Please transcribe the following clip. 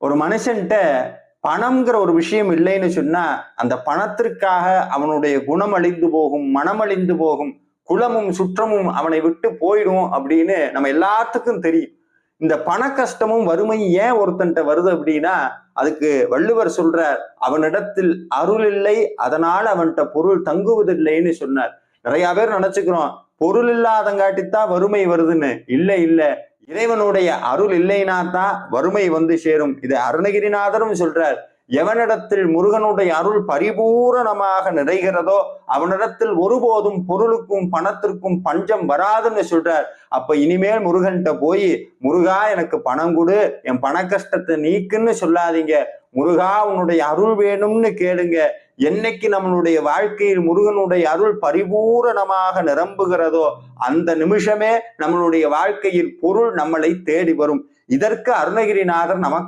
ஒரு மனுஷன்ட்ட பணம்ங்கிற ஒரு விஷயம் இல்லைன்னு சொன்னா அந்த பணத்திற்காக அவனுடைய குணம் அழிந்து போகும், மனம் அழிந்து போகும், குலமும் சுற்றமும் அவனை விட்டு போயிடும் அப்படின்னு நம்ம எல்லாத்துக்கும் தெரியும். இந்த பண கஷ்டமும் வறுமையும் ஏன் ஒருத்தன்ட்ட வருது அப்படின்னா, அதுக்கு வள்ளுவர் சொல்றார், அவனிடத்தில் அருள் இல்லை, அதனால அவன்கிட்ட பொருள் தங்குவதில்லைன்னு சொன்னார். நிறைய பேர் நினைச்சுக்கிறோம் பொருள் இல்லாதங்காட்டித்தான் வறுமை வருதுன்னு. இல்ல இல்ல, இறைவனுடைய அருள் இல்லைனா தான் வறுமை வந்து சேரும். இது அருணகிரிநாதரும் சொல்றார். எவனிடத்தில் முருகனுடைய அருள் பரிபூரணமாக நிறைகிறதோ அவனிடத்தில் ஒருபோதும் பொருளுக்கும் பணத்திற்கும் பஞ்சம் வராதுன்னு சொல்றார். அப்ப இனிமேல் முருகன்கிட்ட போய் முருகா எனக்கு பணம் கொடு, என் பண கஷ்டத்தை நீக்குன்னு சொல்லாதீங்க. முருகா உன்னுடைய அருள் வேணும்னு கேளுங்க. என்னைக்கு நம்மளுடைய வாழ்க்கையில் முருகனுடைய அருள் பரிபூரணமாக நிரம்புகிறதோ அந்த நிமிஷமே நம்மளுடைய வாழ்க்கையில் பொருள் நம்மளை தேடி வரும். இதற்கு அருணகிரிநாதர் நமக்கு